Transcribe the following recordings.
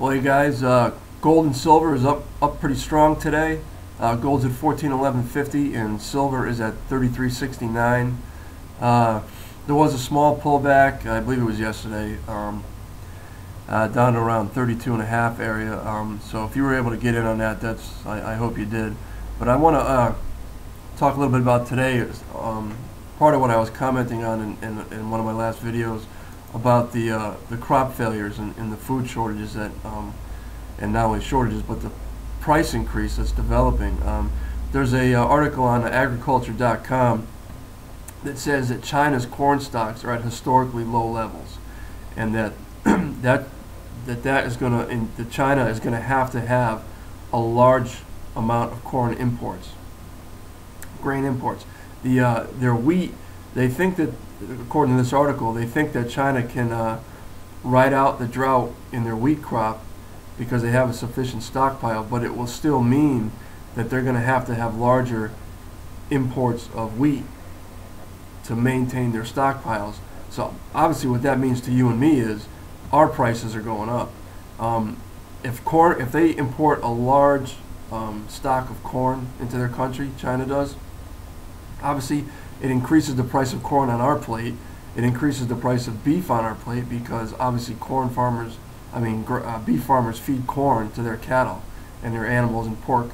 Well, you guys, gold and silver is up pretty strong today. Gold's at 1411.50 and silver is at 33.69. There was a small pullback, I believe it was yesterday, down to around 32.5 area. So if you were able to get in on that, I hope you did. But I want to talk a little bit about today. Part of what I was commenting on in one of my last videos about the crop failures and the food shortages that, and not only shortages, but the price increase that's developing. There's a article on agriculture.com that says that China's corn stocks are at historically low levels, and that that is going to, that China is going to have a large amount of corn imports, grain imports. Their wheat, they think that, according to this article, they think that China can ride out the drought in their wheat crop because they have a sufficient stockpile, but it will still mean that they're going to have larger imports of wheat to maintain their stockpiles. So obviously what that means to you and me is our prices are going up. If they import a large stock of corn into their country, China does, obviously it increases the price of corn on our plate. It increases the price of beef on our plate because obviously beef farmers feed corn to their cattle and their animals, and pork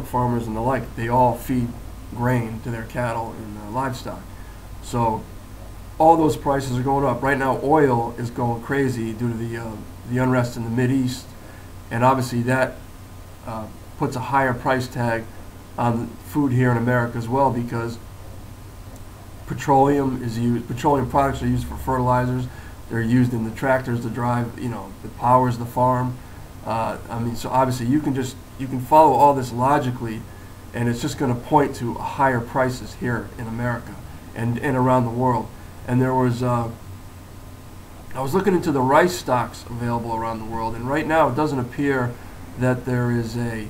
farmers and the like. They all feed grain to their cattle and livestock. So all those prices are going up. Right now oil is going crazy due to the unrest in the Mideast, and obviously that puts a higher price tag on food here in America as well, because petroleum products are used for fertilizers. They're used in the tractors to drive, that powers the farm. So obviously you can follow all this logically, and it's just going to point to higher prices here in America and around the world. And there was, I was looking into the rice stocks available around the world, and right now it doesn't appear that there is a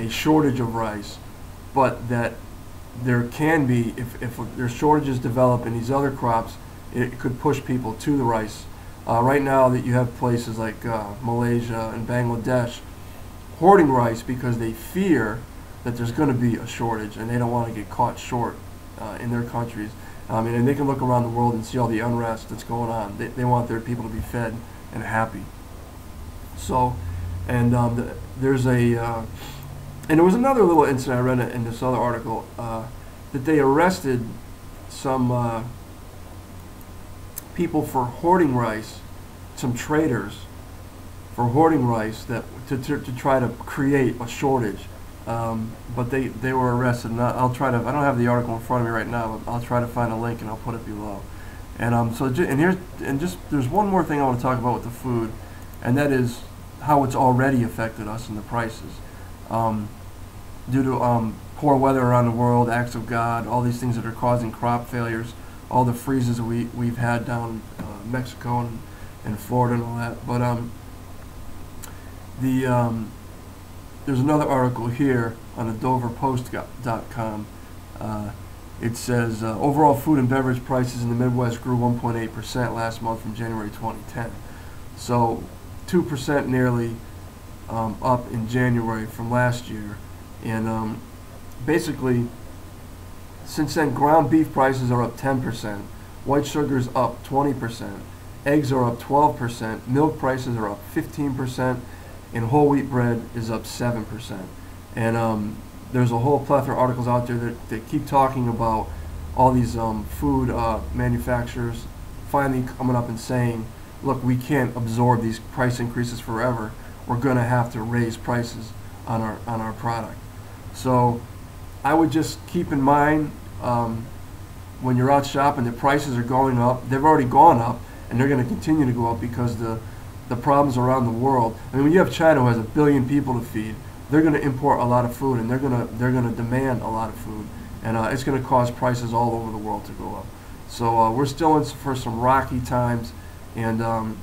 shortage of rice, but that there can be, if there's shortages develop in these other crops, it could push people to the rice. Right now that you have places like Malaysia and Bangladesh hoarding rice because they fear that there's going to be a shortage and they don't want to get caught short in their countries. And they can look around the world and see all the unrest that's going on. They want their people to be fed and happy. So, and there was another little incident I read in this other article, that they arrested some people for hoarding rice, some traders for hoarding rice that to try to create a shortage. But they were arrested, and I'll try to, I don't have the article in front of me right now, but I'll try to find a link and I'll put it below. And there's one more thing I want to talk about with the food, and that is how it's already affected us in the prices. Due to poor weather around the world, acts of God, all these things that are causing crop failures, all the freezes we've had down Mexico and Florida and all that. But there's another article here on the DoverPost.com. It says overall food and beverage prices in the Midwest grew 1.8% last month from January 2010. So 2% nearly up in January from last year. And basically, since then, ground beef prices are up 10%, white sugar is up 20%, eggs are up 12%, milk prices are up 15%, and whole wheat bread is up 7%. And there's a whole plethora of articles out there that keep talking about all these food manufacturers finally coming up and saying, look, we can't absorb these price increases forever. We're going to have to raise prices on our product. So I would just keep in mind, when you're out shopping, the prices are going up. They've already gone up, and they're going to continue to go up because the problems around the world. I mean, when you have China who has 1 billion people to feed, they're going to import a lot of food, and they're going to demand a lot of food, and it's going to cause prices all over the world to go up. So we're still in for some rocky times, and I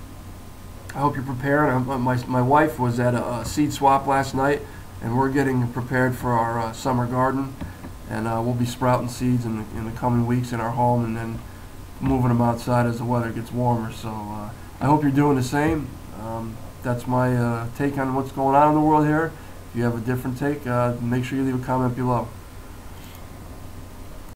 hope you're prepared. My wife was at a seed swap last night, and we're getting prepared for our summer garden, and we'll be sprouting seeds in the coming weeks in our home, and then moving them outside as the weather gets warmer. So I hope you're doing the same. that's my take on what's going on in the world here. If you have a different take, make sure you leave a comment below.